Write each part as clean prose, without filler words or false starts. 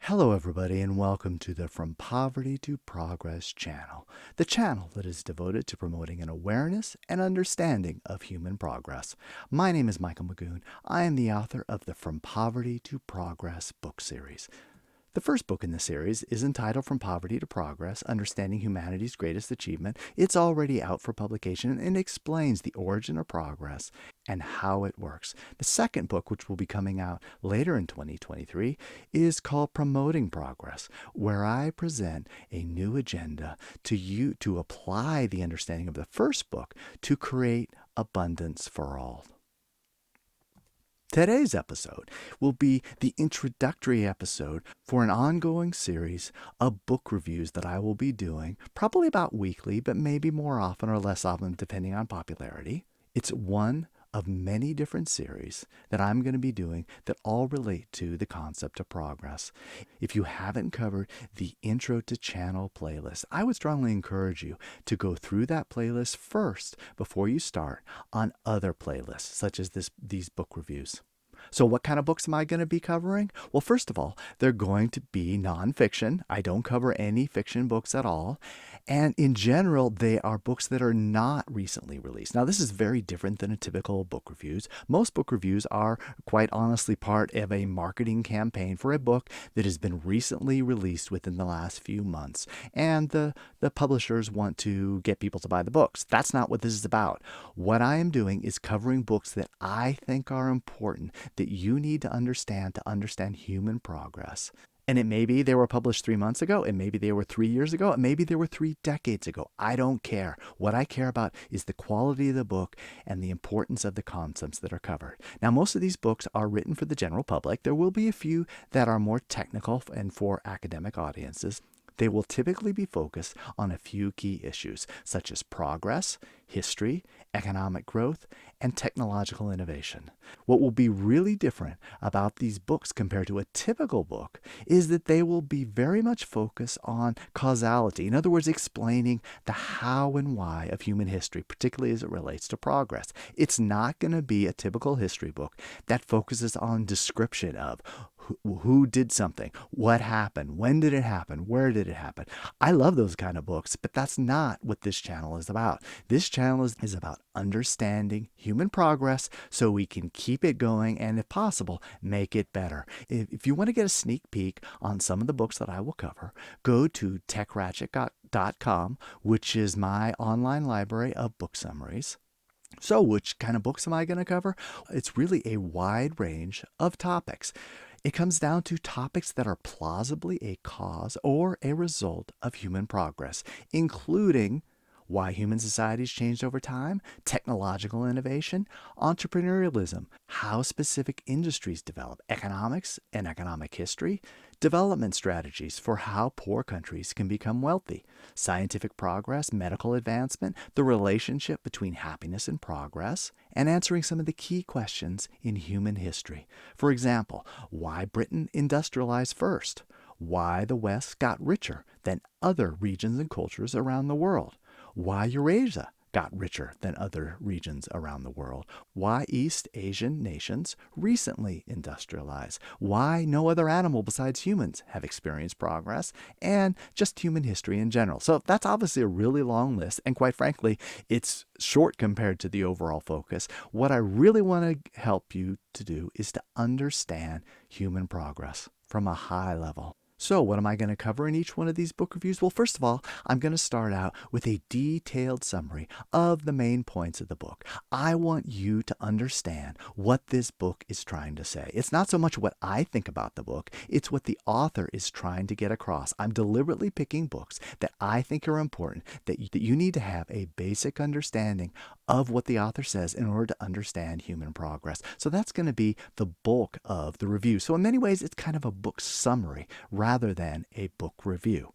Hello, everybody, and welcome to the From Poverty to Progress channel, the channel that is devoted to promoting an awareness and understanding of human progress. My name is Michael Magoon. I am the author of the From Poverty to Progress book series. The first book in the series is entitled From Poverty to Progress, Understanding Humanity's Greatest Achievement. It's already out for publication and explains the origin of progress and how it works. The second book, which will be coming out later in 2023, is called Promoting Progress, where I present a new agenda to apply the understanding of the first book to create abundance for all. Today's episode will be the introductory episode for an ongoing series of book reviews that I will be doing, probably about weekly, but maybe more often or less often depending on popularity. It's one of many different series that I'm going to be doing that all relate to the concept of progress. If you haven't covered the Intro to Channel playlist, I would strongly encourage you to go through that playlist first before you start on other playlists, such as these book reviews. So what kind of books am I going to be covering? Well, first of all, they're going to be nonfiction. I don't cover any fiction books at all. And in general, they are books that are not recently released. Now, this is very different than a typical book reviews. Most book reviews are quite honestly part of a marketing campaign for a book that has been recently released within the last few months. And the publishers want to get people to buy the books. That's not what this is about. What I am doing is covering books that I think are important, that you need to understand human progress. And it may be they were published 3 months ago, and maybe they were 3 years ago, and maybe they were 3 decades ago. I don't care. What I care about is the quality of the book and the importance of the concepts that are covered. Now, most of these books are written for the general public. There will be a few that are more technical and for academic audiences. They will typically be focused on a few key issues, such as progress, history, economic growth, and technological innovation. What will be really different about these books compared to a typical book is that they will be very much focused on causality. In other words, explaining the how and why of human history, particularly as it relates to progress. It's not going to be a typical history book that focuses on description of who did something, what happened, when did it happen, where did it happen. I love those kind of books, but that's not what this channel is about. This channel is about understanding human progress so we can keep it going and, if possible, make it better. If you want to get a sneak peek on some of the books that I will cover, go to techratchet.com, which is my online library of book summaries. So which kind of books am I going to cover? It's really a wide range of topics. It comes down to topics that are plausibly a cause or a result of human progress, including why human societies changed over time, technological innovation, entrepreneurialism, how specific industries develop, economics and economic history, development strategies for how poor countries can become wealthy, scientific progress, medical advancement, the relationship between happiness and progress, and answering some of the key questions in human history. For example, why Britain industrialized first, why the West got richer than other regions and cultures around the world, why Eurasia got richer than other regions around the world, why East Asian nations recently industrialized, why no other animal besides humans have experienced progress, and just human history in general. So that's obviously a really long list, and quite frankly, it's short compared to the overall focus. What I really want to help you to do is to understand human progress from a high level. So what am I going to cover in each one of these book reviews? Well, first of all, I'm going to start out with a detailed summary of the main points of the book. I want you to understand what this book is trying to say. It's not so much what I think about the book, it's what the author is trying to get across. I'm deliberately picking books that I think are important, that you need to have a basic understanding of what the author says in order to understand human progress. So that's going to be the bulk of the review. So in many ways, it's kind of a book summary rather than a book review.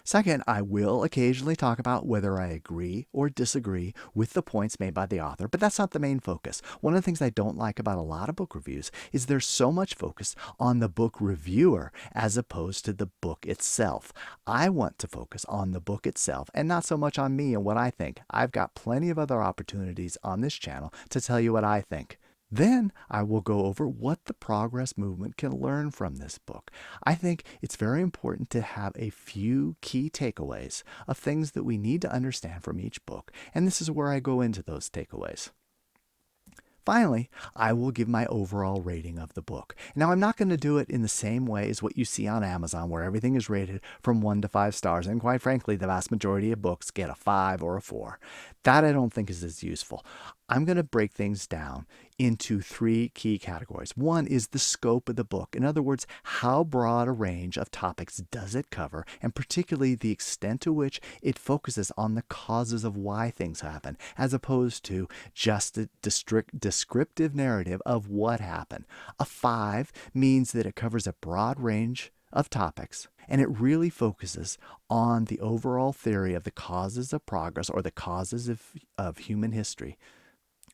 Second, I will occasionally talk about whether I agree or disagree with the points made by the author, but that's not the main focus. One of the things I don't like about a lot of book reviews is there's so much focus on the book reviewer as opposed to the book itself. I want to focus on the book itself and not so much on me and what I think. I've got plenty of other opportunities on this channel to tell you what I think. Then I will go over what the progress movement can learn from this book. I think it's very important to have a few key takeaways of things that we need to understand from each book, and this is where I go into those takeaways. Finally, I will give my overall rating of the book. Now, I'm not going to do it in the same way as what you see on Amazon, where everything is rated from 1 to 5 stars, and quite frankly, the vast majority of books get a 5 or a 4. That I don't think is as useful. I'm going to break things down into 3 key categories. One is the scope of the book. In other words, how broad a range of topics does it cover, and particularly the extent to which it focuses on the causes of why things happen, as opposed to just a descriptive narrative of what happened. A 5 means that it covers a broad range of topics, and it really focuses on the overall theory of the causes of progress or the causes of human history.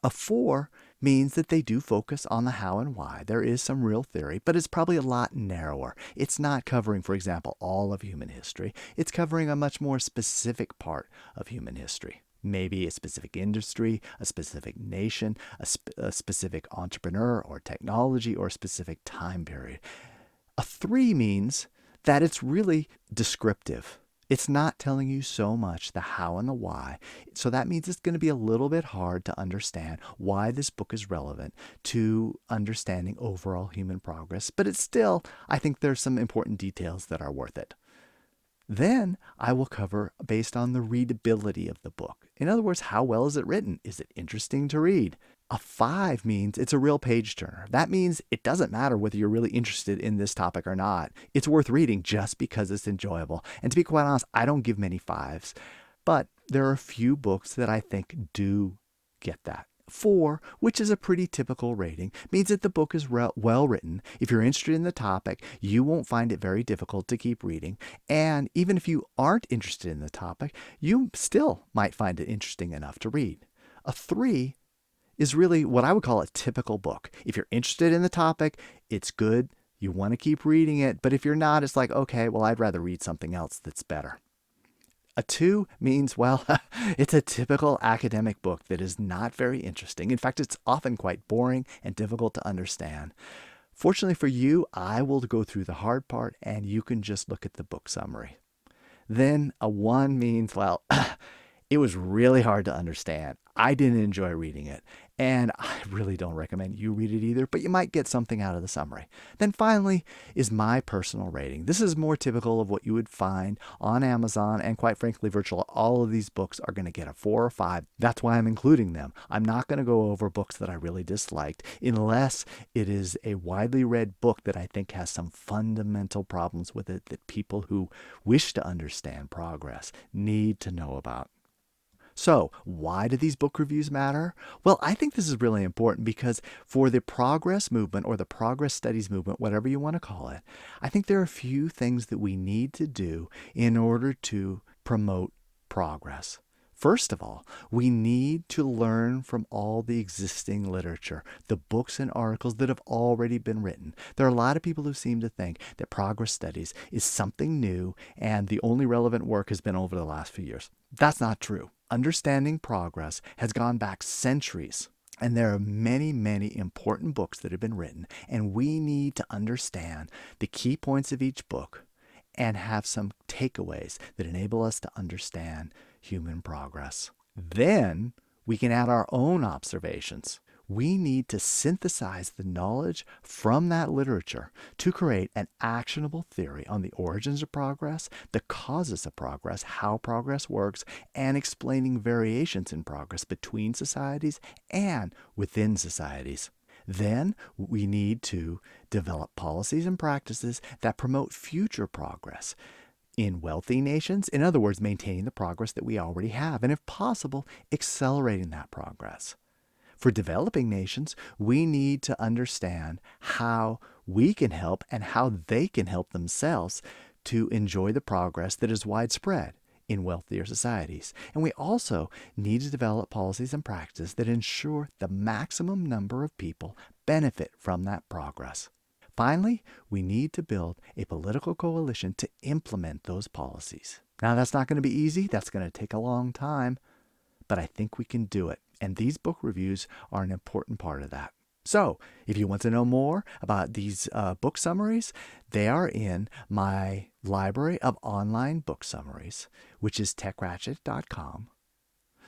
A 4 means that they do focus on the how and why. There is some real theory, but it's probably a lot narrower. It's not covering, for example, all of human history. It's covering a much more specific part of human history. Maybe a specific industry, a specific nation, a specific entrepreneur or technology, or a specific time period. A 3 means that it's really descriptive. It's not telling you so much the how and the why. So that means it's going to be a little bit hard to understand why this book is relevant to understanding overall human progress. But it's still, I think there's some important details that are worth it. Then I will cover based on the readability of the book. In other words, how well is it written? Is it interesting to read? A 5 means it's a real page turner. That means it doesn't matter whether you're really interested in this topic or not. It's worth reading just because it's enjoyable. And to be quite honest, I don't give many 5s, but there are a few books that I think do get that. 4, which is a pretty typical rating, means that the book is well written. If you're interested in the topic, you won't find it very difficult to keep reading. And even if you aren't interested in the topic, you still might find it interesting enough to read. A 3 is really what I would call a typical book. If you're interested in the topic, it's good. You want to keep reading it. But if you're not, it's like, okay, well, I'd rather read something else that's better. A 2 means, well, it's a typical academic book that is not very interesting. In fact, it's often quite boring and difficult to understand. Fortunately for you, I will go through the hard part and you can just look at the book summary. Then a 1 means, well, it was really hard to understand. I didn't enjoy reading it, and I really don't recommend you read it either, but you might get something out of the summary. Then finally is my personal rating. This is more typical of what you would find on Amazon, and quite frankly, virtually all of these books are going to get a 4 or 5. That's why I'm including them. I'm not going to go over books that I really disliked unless it is a widely read book that I think has some fundamental problems with it that people who wish to understand progress need to know about. So, why do these book reviews matter? Well, I think this is really important because for the progress movement or the progress studies movement, whatever you want to call it, I think there are a few things that we need to do in order to promote progress. First of all, we need to learn from all the existing literature, the books and articles that have already been written. There are a lot of people who seem to think that progress studies is something new and the only relevant work has been over the last few years. That's not true. Understanding progress has gone back centuries. And there are many, many important books that have been written, and we need to understand the key points of each book and have some takeaways that enable us to understand human progress. Then we can add our own observations. We need to synthesize the knowledge from that literature to create an actionable theory on the origins of progress, the causes of progress, how progress works, and explaining variations in progress between societies and within societies. Then we need to develop policies and practices that promote future progress in wealthy nations, in other words, maintaining the progress that we already have, and if possible, accelerating that progress. For developing nations, we need to understand how we can help and how they can help themselves to enjoy the progress that is widespread in wealthier societies. And we also need to develop policies and practices that ensure the maximum number of people benefit from that progress. Finally, we need to build a political coalition to implement those policies. Now, that's not going to be easy. That's going to take a long time, but I think we can do it. And these book reviews are an important part of that. So, if you want to know more about these book summaries, they are in my library of online book summaries, which is techratchet.com.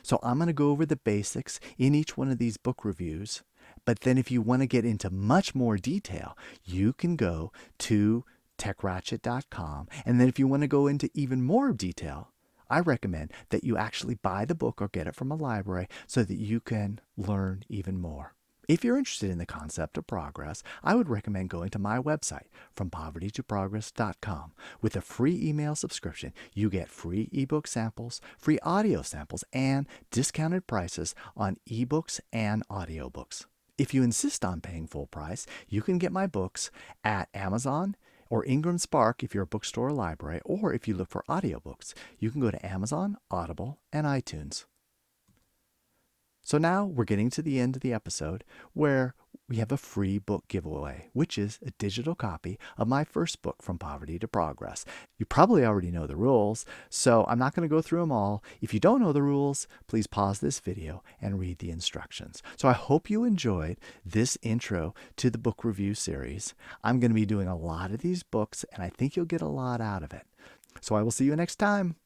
So, I'm going to go over the basics in each one of these book reviews. But then, if you want to get into much more detail, you can go to techratchet.com. And then, if you want to go into even more detail, I recommend that you actually buy the book or get it from a library so that you can learn even more. If you're interested in the concept of progress, I would recommend going to my website, frompovertytoprogress.com. With a free email subscription, you get free ebook samples, free audio samples, and discounted prices on ebooks and audiobooks. If you insist on paying full price, you can get my books at Amazon or Ingram Spark if you're a bookstore or library, or if you look for audiobooks, you can go to Amazon, Audible, and iTunes. So now we're getting to the end of the episode where we have a free book giveaway, which is a digital copy of my first book, From Poverty to Progress. You probably already know the rules, so I'm not going to go through them all. If you don't know the rules, please pause this video and read the instructions. So I hope you enjoyed this intro to the book review series. I'm going to be doing a lot of these books, and I think you'll get a lot out of it. So I will see you next time.